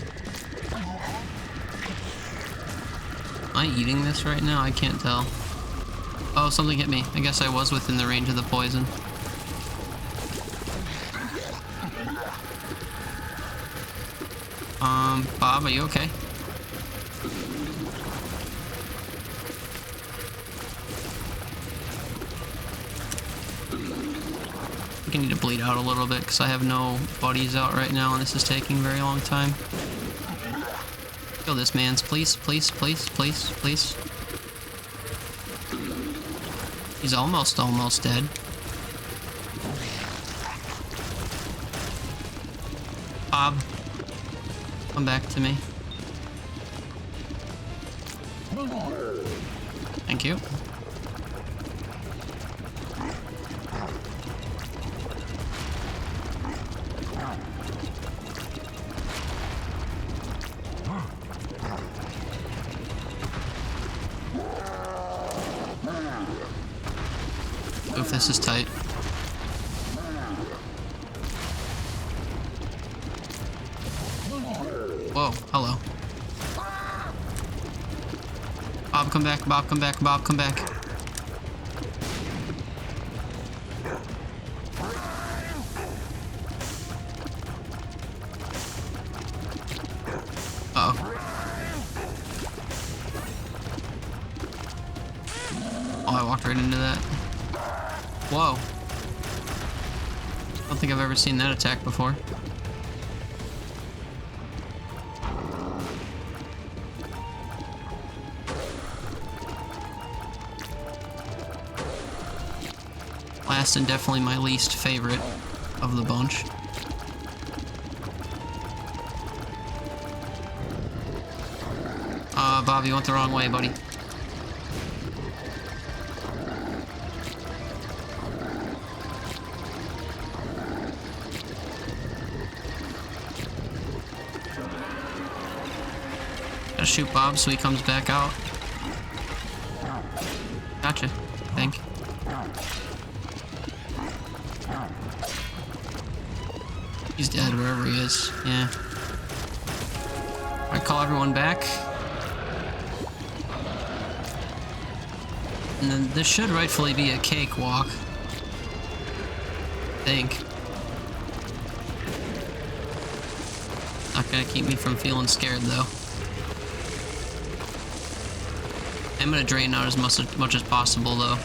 I eating this right now? I can't tell. Oh, something hit me. I guess I was within the range of the poison. Bob, are you okay? I need to bleed out a little bit because I have no buddies out right now and this is taking a very long time. Kill this man's, please, please, please, please, please. He's almost dead. Bob, come back to me. Thank you. Oof, this is tight. Whoa, hello. Bob, come back, Bob, come back, Bob, come back. Uh-oh. Oh, I walked right into that. Whoa. I don't think I've ever seen that attack before. Last and definitely my least favorite of the bunch. Bob, you went the wrong way, buddy. Gotta shoot Bob so he comes back out. Gotcha. Think. He's dead wherever he is. Yeah. I call everyone back. And then this should rightfully be a cakewalk. I think. Not gonna keep me from feeling scared though. I'm gonna drain out as much as possible though.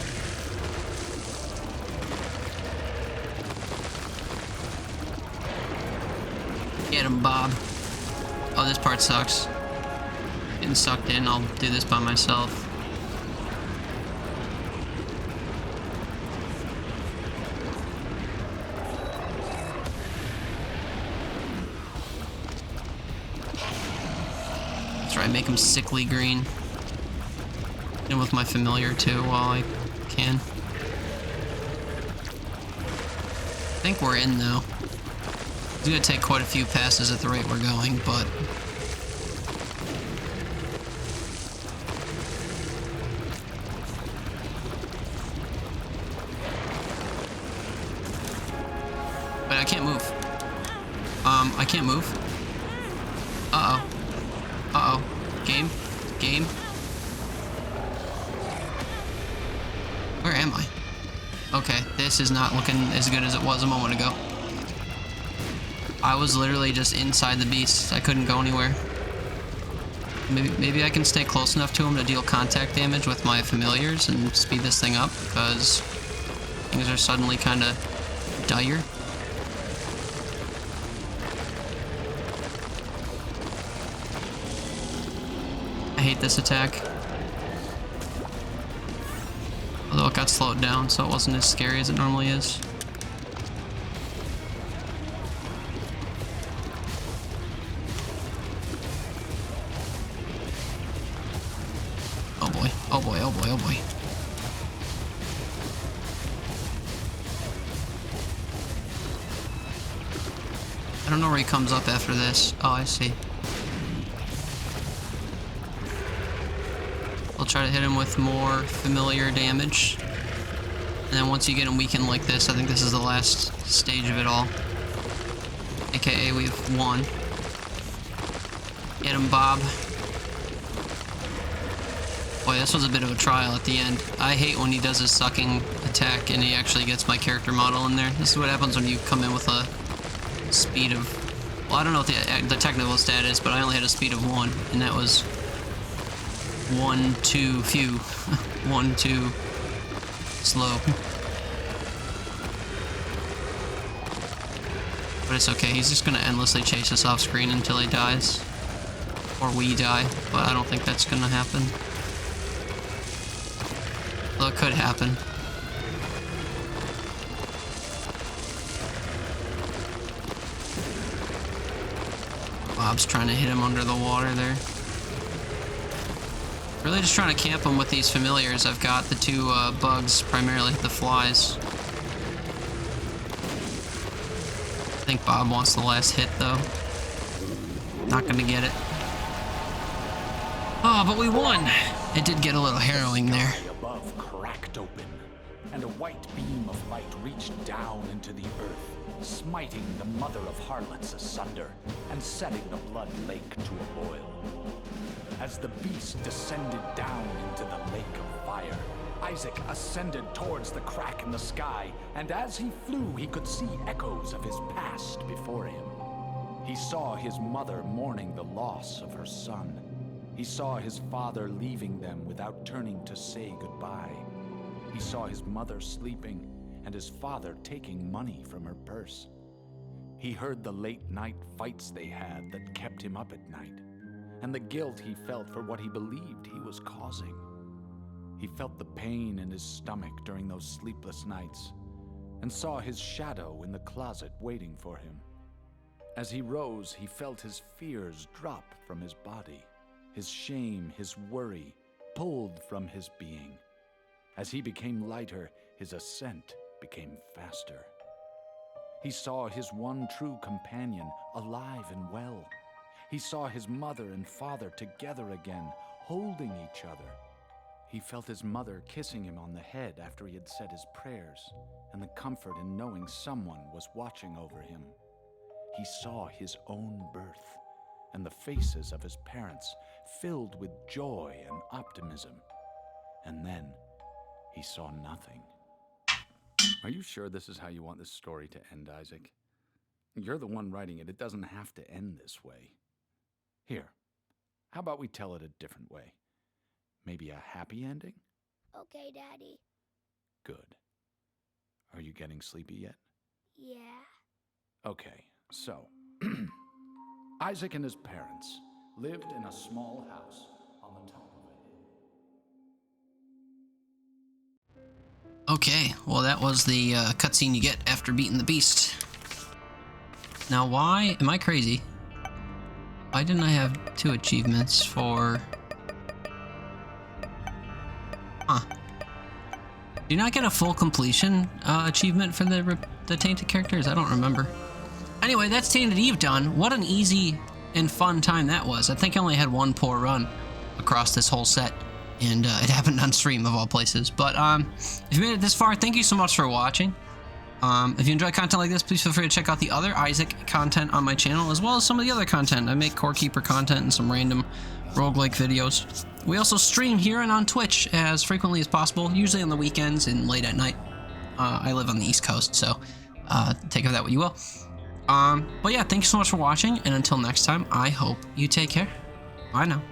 Get him, Bob. Oh, this part sucks. Getting sucked in, I'll do this by myself. That's right, make him sickly green. And with my familiar too while I can. I think we're in though. It's gonna take quite a few passes at the rate we're going, but I can't move. I can't move. Uh-oh. Uh-oh. Game? Game? Where am I? Okay, this is not looking as good as it was a moment ago. I was literally just inside the beast. I couldn't go anywhere. Maybe I can stay close enough to him to deal contact damage with my familiars and speed this thing up, because things are suddenly kind of dire. I hate this attack. Although it got slowed down, so it wasn't as scary as it normally is. Oh boy, oh boy, oh boy, oh boy. I don't know where he comes up after this. Oh, I see. I'll try to hit him with more familiar damage. And then once you get him weakened like this, I think this is the last stage of it all. AKA we've won. Get him, Bob. Boy, this was a bit of a trial at the end. I hate when he does his sucking attack and he actually gets my character model in there. This is what happens when you come in with a speed of... Well, I don't know what the technical stat is, but I only had a speed of 1, and that was 1 too few. 1 too slow. But it's okay, he's just gonna endlessly chase us off screen until he dies. Or we die, but I don't think that's gonna happen. Well, it could happen. Bob's trying to hit him under the water there. Really just trying to camp him with these familiars. I've got the 2 bugs, primarily the flies. I think Bob wants the last hit though. Not gonna get it. Oh, but we won! It did get a little harrowing there. The above cracked open, and a white beam of light reached down into the earth, smiting the mother of harlots asunder and setting the blood lake to a boil. As the beast descended down into the lake of fire, Isaac ascended towards the crack in the sky, and as he flew, he could see echoes of his past before him. He saw his mother mourning the loss of her son. He saw his father leaving them without turning to say goodbye. He saw his mother sleeping and his father taking money from her purse. He heard the late-night fights they had that kept him up at night, and the guilt he felt for what he believed he was causing. He felt the pain in his stomach during those sleepless nights, and saw his shadow in the closet waiting for him. As he rose, he felt his fears drop from his body, his shame, his worry pulled from his being. As he became lighter, his ascent became faster. He saw his one true companion alive and well. He saw his mother and father together again, holding each other. He felt his mother kissing him on the head after he had said his prayers, and the comfort in knowing someone was watching over him. He saw his own birth, and the faces of his parents filled with joy and optimism. And then he saw nothing. Are you sure this is how you want this story to end, Isaac? You're the one writing it. It doesn't have to end this way. Here, how about we tell it a different way? Maybe a happy ending? Okay, Daddy. Good. Are you getting sleepy yet? Yeah. Okay, so Isaac and his parents lived in a small house on the top of a hill. Okay, well that was the cutscene you get after beating the beast. Now why am I crazy? Why didn't I have 2 achievements for... Huh. Do you not get a full completion achievement for the Tainted characters? I don't remember. Anyway, that's Tainted Eve done. What an easy and fun time that was. I think I only had 1 poor run across this whole set. And it happened on stream of all places. But if you made it this far, thank you so much for watching. If you enjoy content like this, please feel free to check out the other Isaac content on my channel, as well as some of the other content. I make Core Keeper content and some random roguelike videos. We also stream here and on Twitch as frequently as possible, usually on the weekends and late at night. I live on the East Coast, so take of that what you will. But yeah, thank you so much for watching, and until next time, I hope you take care. Bye now.